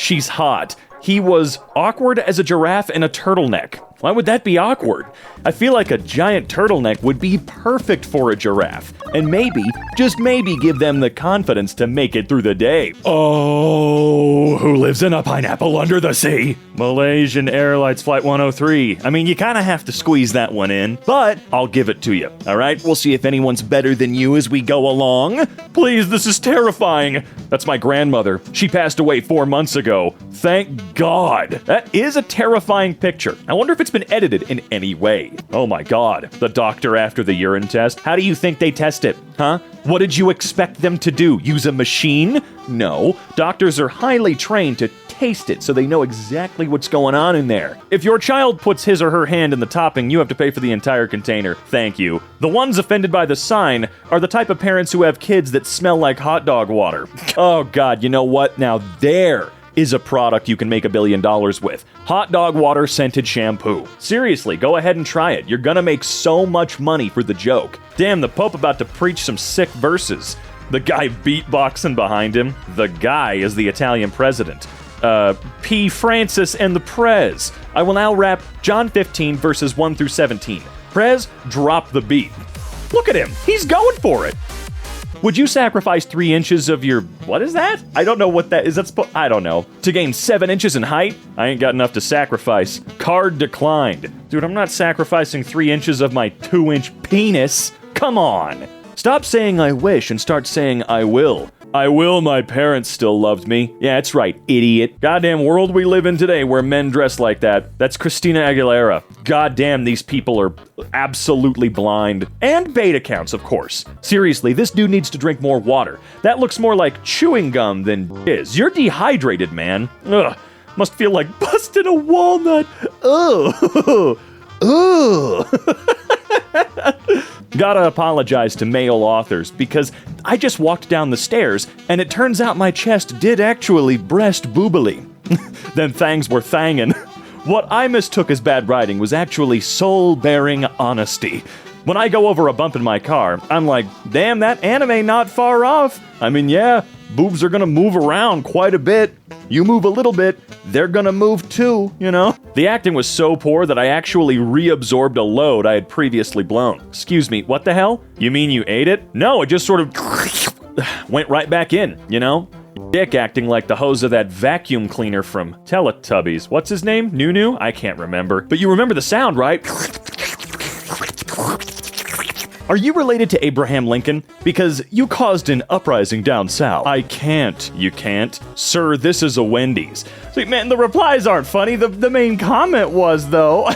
She's hot. He was awkward as a giraffe in a turtleneck. Why would that be awkward? I feel like a giant turtleneck would be perfect for a giraffe. And maybe, just maybe, give them the confidence to make it through the day. Oh, who lives in a pineapple under the sea? Malaysian Airlines Flight 103. I mean, you kind of have to squeeze that one in, but I'll give it to you. All right, we'll see if anyone's better than you as we go along. Please, this is terrifying. That's my grandmother. She passed away 4 months ago. Thank God. That is a terrifying picture. I wonder if it's been edited in any way. Oh my God. The doctor after the urine test. How do you think they test it? Huh? What did you expect them to do? Use a machine? No. Doctors are highly trained to taste it so they know exactly what's going on in there. If your child puts his or her hand in the topping, you have to pay for the entire container. Thank you. The ones offended by the sign are the type of parents who have kids that smell like hot dog water. Oh God, you know what? Now there is a product you can make $1 billion with. Hot dog water scented shampoo. Seriously, go ahead and try it. You're gonna make so much money for the joke. Damn, the Pope about to preach some sick verses. The guy beatboxing behind him. The guy is the Italian president. P. Francis and the Prez. I will now rap John 15 verses 1 through 17. Prez, drop the beat. Look at him. He's going for it. Would you sacrifice 3 inches of your... What is that? I don't know what that is. I don't know. To gain 7 inches in height? I ain't got enough to sacrifice. Card declined. Dude, I'm not sacrificing 3 inches of my 2-inch penis. Come on. Stop saying I wish and start saying I will. I will, my parents still loved me. Yeah, that's right, idiot. Goddamn world we live in today where men dress like that. That's Christina Aguilera. Goddamn, these people are absolutely blind. And bait accounts, of course. Seriously, this dude needs to drink more water. That looks more like chewing gum than is. You're dehydrated, man. Ugh. Must feel like busting a walnut. Ugh. Ugh. Gotta apologize to male authors because I just walked down the stairs and it turns out my chest did actually breast boobily. Them thangs were thangin'. What I mistook as bad writing was actually soul-bearing honesty. When I go over a bump in my car, I'm like, damn, that anime not far off. I mean, yeah, boobs are gonna move around quite a bit. You move a little bit, they're gonna move too, you know? The acting was so poor that I actually reabsorbed a load I had previously blown. Excuse me, what the hell? You mean you ate it? No, it just sort of went right back in, you know? Dick acting like the hose of that vacuum cleaner from Teletubbies. What's his name? Nunu? I can't remember. But you remember the sound, right? Are you related to Abraham Lincoln? Because you caused an uprising down south. I can't. You can't. Sir, this is a Wendy's. See, man, the replies aren't funny. The main comment was, though.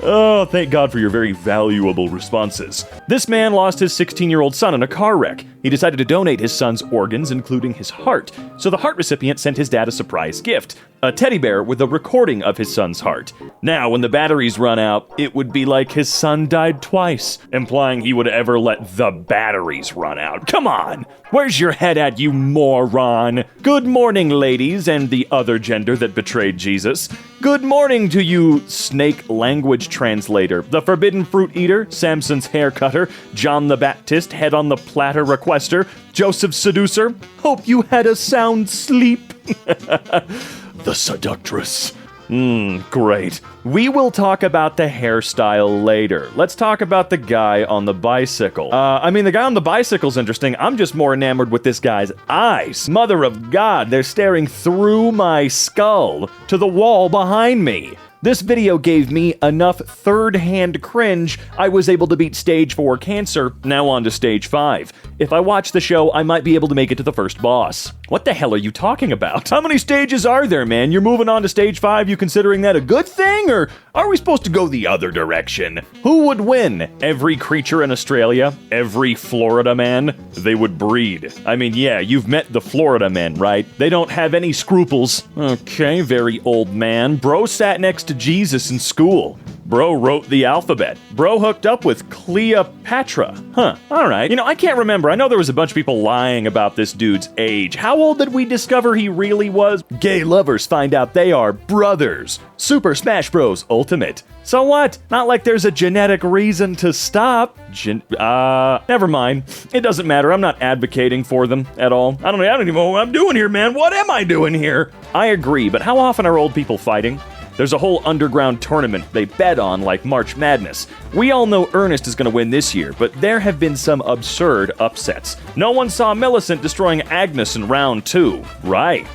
Oh, thank God for your very valuable responses. This man lost his 16-year-old son in a car wreck. He decided to donate his son's organs, including his heart. So the heart recipient sent his dad a surprise gift, a teddy bear with a recording of his son's heart. Now, when the batteries run out, it would be like his son died twice, implying he would ever let the batteries run out. Come on! Where's your head at, you moron? Good morning, ladies and the other gender that betrayed Jesus. Good morning to you, snake language translator, the forbidden fruit eater, Samson's hair cutter, John the Baptist, head on the platter requester, Joseph seducer. Hope you had a sound sleep. The seductress. Great. We will talk about the hairstyle later. Let's talk about the guy on the bicycle. The guy on the bicycle's interesting. I'm just more enamored with this guy's eyes. Mother of God, they're staring through my skull to the wall behind me. This video gave me enough third-hand cringe, I was able to beat stage 4 cancer, now on to stage 5. If I watch the show, I might be able to make it to the first boss. What the hell are you talking about? How many stages are there, man? You're moving on to stage 5, you considering that a good thing? Or are we supposed to go the other direction? Who would win? Every creature in Australia? Every Florida man? They would breed. I mean, yeah, you've met the Florida men, right? They don't have any scruples. Okay, very old man. Bro sat next to Jesus in school. Bro wrote the alphabet. Bro hooked up with Cleopatra. Huh, alright. I can't remember. I know there was a bunch of people lying about this dude's age. How old did we discover he really was? Gay lovers find out they are brothers. Super Smash Bros. Ultimate. So what? Not like there's a genetic reason to stop. Never mind. It doesn't matter. I'm not advocating for them at all. I don't even know what I'm doing here, man. What am I doing here? I agree, but how often are old people fighting? There's a whole underground tournament they bet on like March Madness. We all know Ernest is going to win this year, but there have been some absurd upsets. No one saw Millicent destroying Agnes in round 2. Right.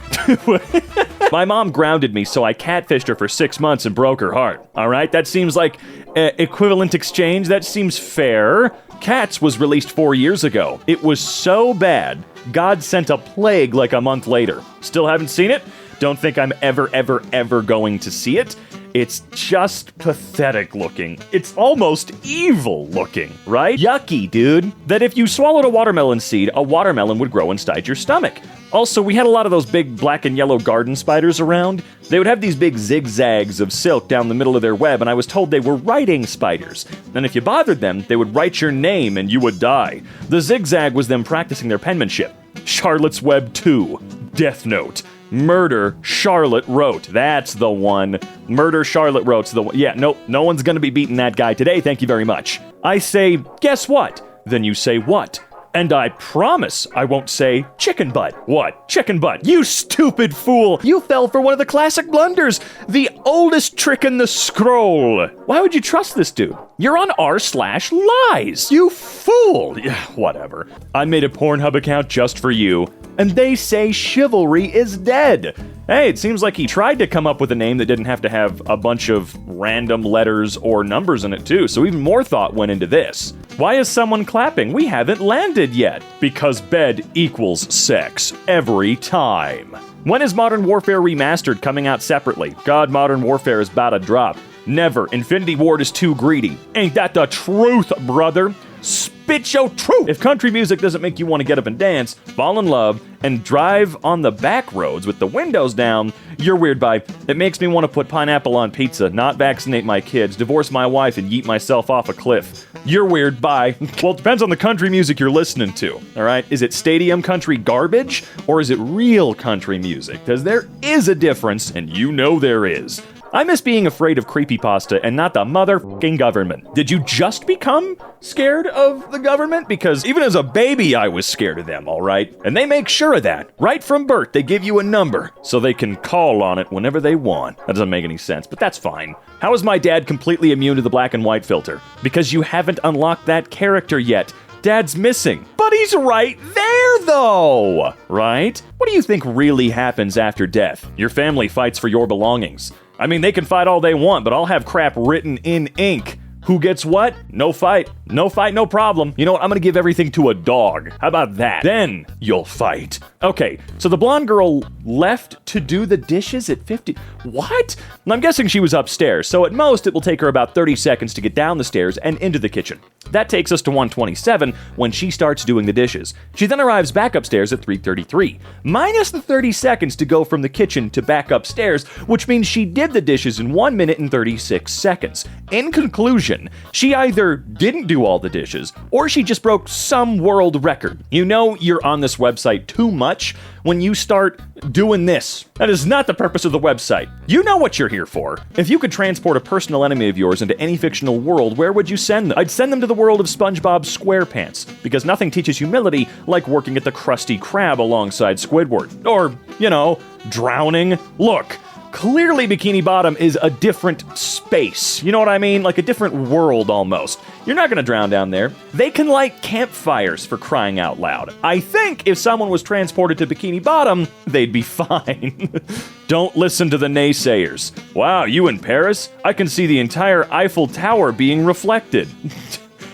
My mom grounded me, so I catfished her for 6 months and broke her heart. Alright, that seems like equivalent exchange. That seems fair. Cats was released 4 years ago. It was so bad, God sent a plague like a month later. Still haven't seen it? Don't think I'm ever going to see it. It's just pathetic looking. It's almost evil looking, right? Yucky, dude. That if you swallowed a watermelon seed, a watermelon would grow inside your stomach. Also, we had a lot of those big black and yellow garden spiders around. They would have these big zigzags of silk down the middle of their web, and I was told they were writing spiders. And if you bothered them, they would write your name and you would die. The zigzag was them practicing their penmanship. Charlotte's Web 2. Death Note. Murder, Charlotte wrote. That's the one. Murder, Charlotte wrote's the one. Yeah, nope, no one's gonna be beating that guy today, thank you very much. I say, guess what? Then you say what? And I promise I won't say chicken butt. What? Chicken butt. You stupid fool! You fell for one of the classic blunders. The oldest trick in the scroll. Why would you trust this dude? You're on r/lies. You fool! Yeah, whatever. I made a Pornhub account just for you, and they say chivalry is dead. Hey, it seems like he tried to come up with a name that didn't have to have a bunch of random letters or numbers in it too, so even more thought went into this. Why is someone clapping? We haven't landed yet. Because bed equals sex every time. When is Modern Warfare Remastered coming out separately? God, Modern Warfare is about to drop. Never. Infinity Ward is too greedy. Ain't that the truth, brother? Spit your truth! If country music doesn't make you want to get up and dance, fall in love, and drive on the back roads with the windows down, you're weird by. It makes me want to put pineapple on pizza, not vaccinate my kids, divorce my wife, and yeet myself off a cliff. You're weird, bye. Well, it depends on the country music you're listening to, alright? Is it stadium country garbage, or is it real country music? Because there is a difference, and you know there is. I miss being afraid of creepypasta and not the motherfucking government. Did you just become scared of the government? Because even as a baby, I was scared of them, alright? And they make sure of that. Right from birth, they give you a number so they can call on it whenever they want. That doesn't make any sense, but that's fine. How is my dad completely immune to the black and white filter? Because you haven't unlocked that character yet. Dad's missing. But he's right there, though! Right? What do you think really happens after death? Your family fights for your belongings. I mean, they can fight all they want, but I'll have crap written in ink. Who gets what? No fight. No fight, no problem. You know what? I'm gonna give everything to a dog. How about that? Then you'll fight. Okay, so the blonde girl left to do the dishes at 50. What? I'm guessing she was upstairs, so at most it will take her about 30 seconds to get down the stairs and into the kitchen. That takes us to 1:27 when she starts doing the dishes. She then arrives back upstairs at 3:33, minus the 30 seconds to go from the kitchen to back upstairs, which means she did the dishes in 1 minute and 36 seconds. In conclusion, she either didn't do all the dishes, or she just broke some world record. You know you're on this website too much when you start doing this. That is not the purpose of the website. You know what you're here for. If you could transport a personal enemy of yours into any fictional world, where would you send them? I'd send them to the world of SpongeBob SquarePants, because nothing teaches humility like working at the Krusty Krab alongside Squidward. Or, you know, drowning. Look, clearly Bikini Bottom is a different space. You know what I mean? Like a different world almost. You're not gonna drown down there. They can light campfires, for crying out loud. I think if someone was transported to Bikini Bottom, they'd be fine. Don't listen to the naysayers. Wow, you in Paris? I can see the entire Eiffel Tower being reflected.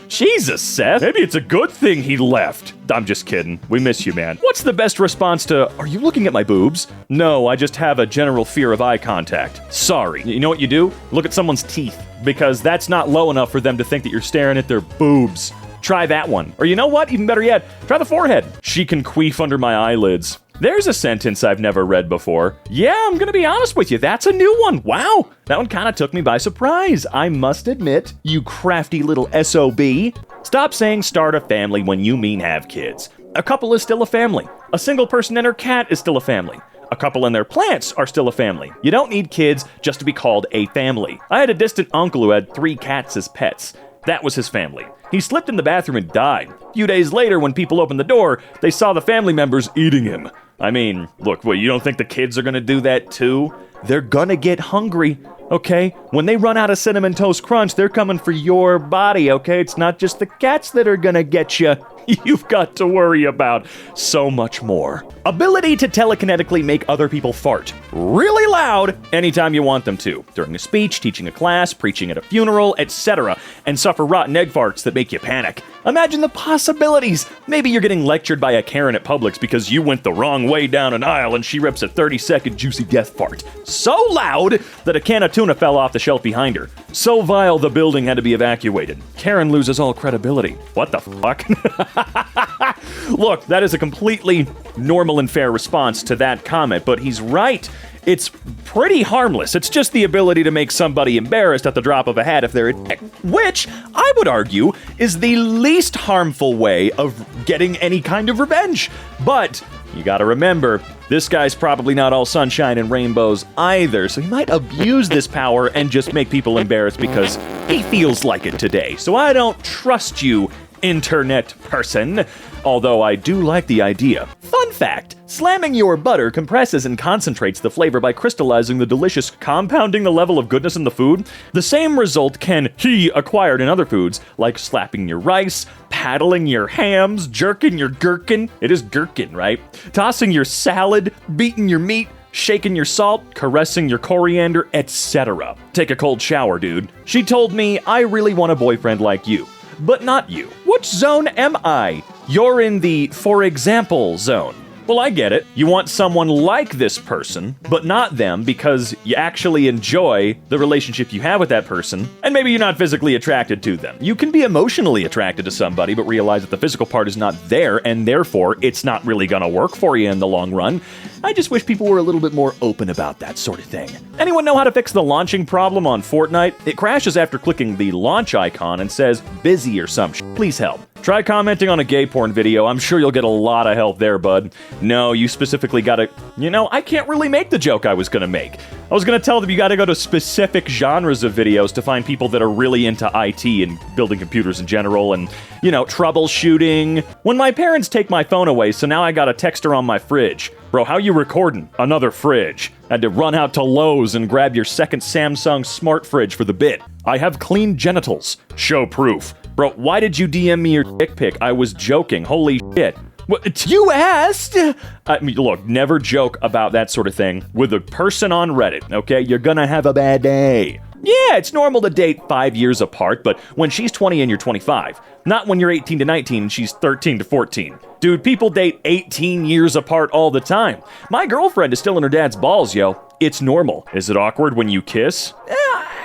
Jesus, Seth. Maybe it's a good thing he left. I'm just kidding. We miss you, man. What's the best response to, are you looking at my boobs? No, I just have a general fear of eye contact. Sorry. You know what you do? Look at someone's teeth, because that's not low enough for them to think that you're staring at their boobs. Try that one. Or you know what? Even better yet, try the forehead. She can queef under my eyelids. There's a sentence I've never read before. Yeah, I'm gonna be honest with you, that's a new one. Wow, that one kinda took me by surprise. I must admit, you crafty little SOB. Stop saying start a family when you mean have kids. A couple is still a family. A single person and her cat is still a family. A couple and their plants are still a family. You don't need kids just to be called a family. I had a distant uncle who had 3 cats as pets. That was his family. He slipped in the bathroom and died. A few days later, when people opened the door, they saw the family members eating him. I mean, look, what, you don't think the kids are gonna do that too? They're gonna get hungry, okay? When they run out of Cinnamon Toast Crunch, they're coming for your body, okay? It's not just the cats that are gonna get you. You've got to worry about so much more. Ability to telekinetically make other people fart really loud anytime you want them to. During a speech, teaching a class, preaching at a funeral, etc. And suffer rotten egg farts that make you panic. Imagine the possibilities. Maybe you're getting lectured by a Karen at Publix because you went the wrong way down an aisle and she rips a 30-second juicy death fart. So loud that a can of tuna fell off the shelf behind her. So vile the building had to be evacuated. Karen loses all credibility. What the fuck? Look, that is a completely normal and fair response to that comment, but he's right. It's pretty harmless. It's just the ability to make somebody embarrassed at the drop of a hat if they're a dick, which I would argue is the least harmful way of getting any kind of revenge. But you gotta remember, this guy's probably not all sunshine and rainbows either, so he might abuse this power and just make people embarrassed because he feels like it today. So I don't trust you, internet person, although I do like the idea. Fun fact, slamming your butter compresses and concentrates the flavor by crystallizing the delicious, compounding the level of goodness in the food. The same result can he acquired in other foods, like slapping your rice, paddling your hams, jerking your gherkin, it is gherkin, right? Tossing your salad, beating your meat, shaking your salt, caressing your coriander, etc. Take a cold shower, dude. She told me, I really want a boyfriend like you. But not you. Which zone am I? You're in the for example zone. Well, I get it. You want someone like this person, but not them because you actually enjoy the relationship you have with that person, and maybe you're not physically attracted to them. You can be emotionally attracted to somebody, but realize that the physical part is not there, and therefore it's not really gonna work for you in the long run. I just wish people were a little bit more open about that sort of thing. Anyone know how to fix the launching problem on Fortnite? It crashes after clicking the launch icon and says busy or some shit. Please help. Try commenting on a gay porn video. I'm sure you'll get a lot of help there, bud. No, you specifically gotta... You know, I can't really make the joke I was gonna make. I was gonna tell them you gotta go to specific genres of videos to find people that are really into IT and building computers in general and, you know, troubleshooting. When my parents take my phone away, so now I got a texter on my fridge. Bro, how you recording? Another fridge. Had to run out to Lowe's and grab your second Samsung smart fridge for the bit. I have clean genitals. Show proof. Bro, why did you DM me your dick pic? I was joking. Holy shit. What, you asked? I mean, look, never joke about that sort of thing with a person on Reddit, okay? You're gonna have a bad day. Yeah, it's normal to date 5 years apart, but when she's 20 and you're 25. Not when you're 18 to 19 and she's 13 to 14. Dude, people date 18 years apart all the time. My girlfriend is still in her dad's balls, yo. It's normal. Is it awkward when you kiss?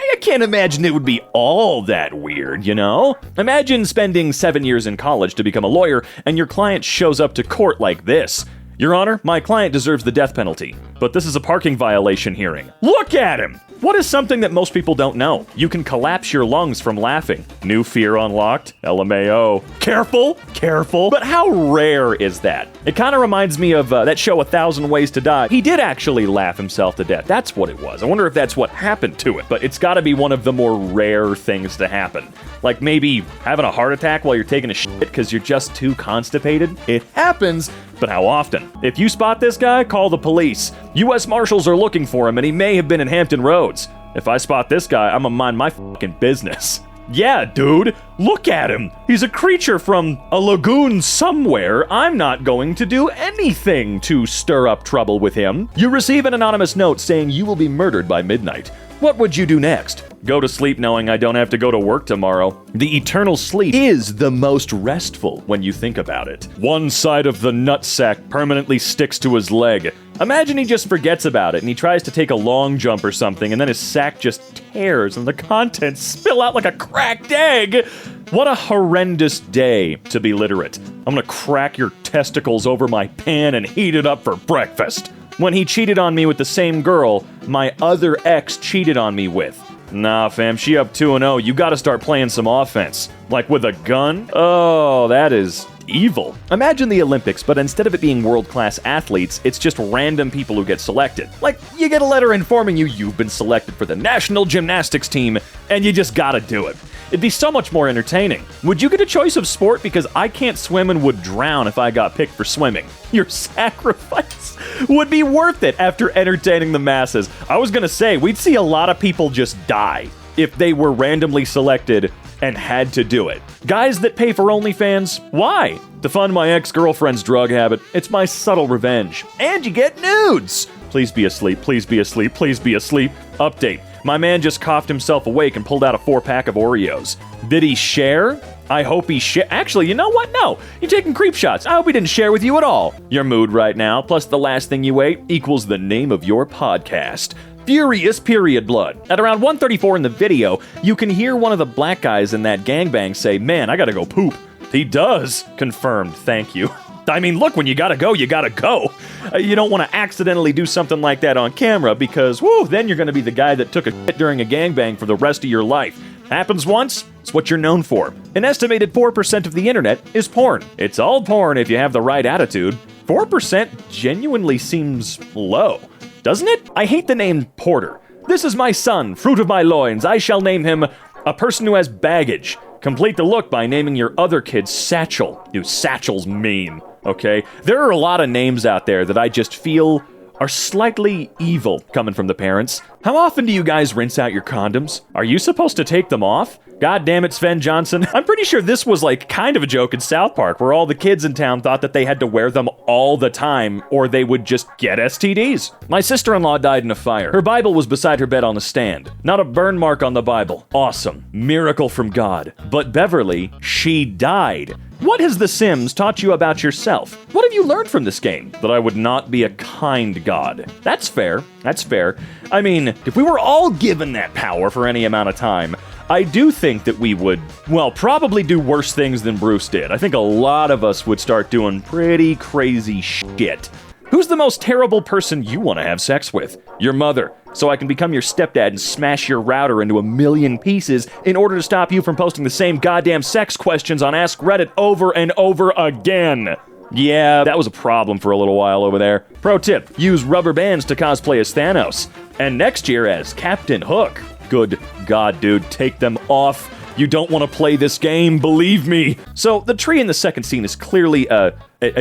I can't imagine it would be all that weird, you know? Imagine spending 7 years in college to become a lawyer and your client shows up to court like this. Your Honor, my client deserves the death penalty, but this is a parking violation hearing. Look at him! What is something that most people don't know? You can collapse your lungs from laughing. New fear unlocked? LMAO. Careful, careful. But how rare is that? It kind of reminds me of that show 1,000 Ways to Die. He did actually laugh himself to death. That's what it was. I wonder if that's what happened to it, but it's gotta be one of the more rare things to happen. Like maybe having a heart attack while you're taking a shit because you're just too constipated. It happens, but how often? If you spot this guy, call the police. U.S. Marshals are looking for him and he may have been in Hampton Roads. If I spot this guy, I'm gonna mind my fucking business. Yeah, dude, look at him. He's a creature from a lagoon somewhere. I'm not going to do anything to stir up trouble with him. You receive an anonymous note saying you will be murdered by midnight. What would you do next? Go to sleep knowing I don't have to go to work tomorrow. The eternal sleep is the most restful when you think about it. One side of the nutsack permanently sticks to his leg. Imagine he just forgets about it and he tries to take a long jump or something and then his sack just tears and the contents spill out like a cracked egg. What a horrendous day to be literate. I'm gonna crack your testicles over my pan and heat it up for breakfast. When he cheated on me with the same girl my other ex cheated on me with. Nah, fam, she up 2-0. You gotta start playing some offense. Like with a gun? Oh, that is evil. Imagine the Olympics, but instead of it being world-class athletes, it's just random people who get selected. Like, you get a letter informing you you've been selected for the national gymnastics team, and you just gotta do it. It'd be so much more entertaining. Would you get a choice of sport? Because I can't swim and would drown if I got picked for swimming. Your sacrifice would be worth it after entertaining the masses. I was gonna say, we'd see a lot of people just die if they were randomly selected and had to do it. Guys that pay for OnlyFans, why? To fund my ex-girlfriend's drug habit. It's my subtle revenge. And you get nudes! Please be asleep, please be asleep, please be asleep. Update. My man just coughed himself awake and pulled out a 4-pack of Oreos. Did he share? I hope he Actually, you know what? No. You're taking creep shots. I hope he didn't share with you at all. Your mood right now, plus the last thing you ate, equals the name of your podcast. Furious Period Blood. At around 1:34 in the video, you can hear one of the black guys in that gangbang say, "Man, I gotta go poop." He does. Confirmed. Thank you. I mean, look, when you gotta go, you gotta go. You don't want to accidentally do something like that on camera because, whoo, then you're gonna be the guy that took a shit during a gangbang for the rest of your life. Happens once, it's what you're known for. An estimated 4% of the internet is porn. It's all porn if you have the right attitude. 4% genuinely seems low, doesn't it? I hate the name Porter. This is my son, fruit of my loins. I shall name him a person who has baggage. Complete the look by naming your other kid Satchel. You Satchel's mean, okay? There are a lot of names out there that I just feel are slightly evil coming from the parents. How often do you guys rinse out your condoms? Are you supposed to take them off? God damn it, Sven Johnson. I'm pretty sure this was like kind of a joke in South Park where all the kids in town thought that they had to wear them all the time or they would just get STDs. My sister-in-law died in a fire. Her Bible was beside her bed on a stand. Not a burn mark on the Bible. Awesome. Miracle from God. But Beverly, she died. What has The Sims taught you about yourself? What have you learned from this game? That I would not be a kind God. That's fair. That's fair. I mean, if we were all given that power for any amount of time, I do think that we would, well, probably do worse things than Bruce did. I think a lot of us would start doing pretty crazy shit. Who's the most terrible person you want to have sex with? Your mother. So I can become your stepdad and smash your router into a million pieces in order to stop you from posting the same goddamn sex questions on Ask Reddit over and over again. Yeah, that was a problem for a little while over there. Pro tip, use rubber bands to cosplay as Thanos. And next year as Captain Hook. Good God, dude, take them off. You don't want to play this game, believe me. So the tree in the second scene is clearly a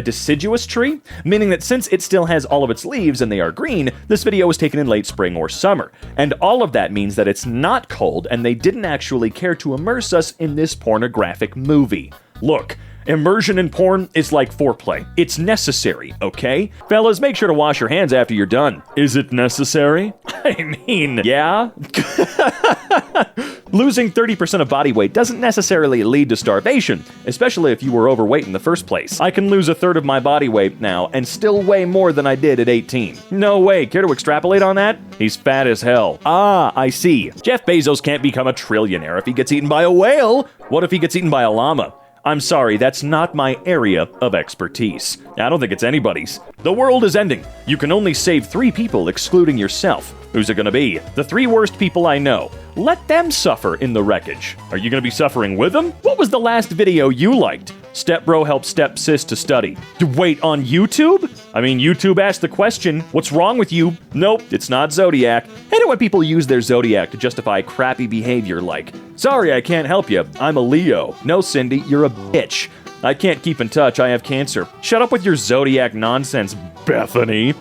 deciduous tree, meaning that since it still has all of its leaves and they are green, this video was taken in late spring or summer. And all of that means that it's not cold and they didn't actually care to immerse us in this pornographic movie. Look, immersion in porn is like foreplay. It's necessary, okay? Fellas, make sure to wash your hands after you're done. Is it necessary? I mean, yeah. Losing 30% of body weight doesn't necessarily lead to starvation, especially if you were overweight in the first place. I can lose a third of my body weight now and still weigh more than I did at 18. No way, care to extrapolate on that? He's fat as hell. Ah, I see. Jeff Bezos can't become a trillionaire if he gets eaten by a whale. What if he gets eaten by a llama? I'm sorry, that's not my area of expertise. I don't think it's anybody's. The world is ending. You can only save 3 people, excluding yourself. Who's it gonna be? The 3 worst people I know. Let them suffer in the wreckage. Are you gonna be suffering with them? What was the last video you liked? Stepbro helps stepsis to study. Wait, on YouTube? I mean, YouTube asked the question, what's wrong with you? Nope, it's not Zodiac. Hate it when people use their Zodiac to justify crappy behavior like, sorry, I can't help you, I'm a Leo. No, Cindy, you're a bitch. I can't keep in touch, I have cancer. Shut up with your Zodiac nonsense, Bethany.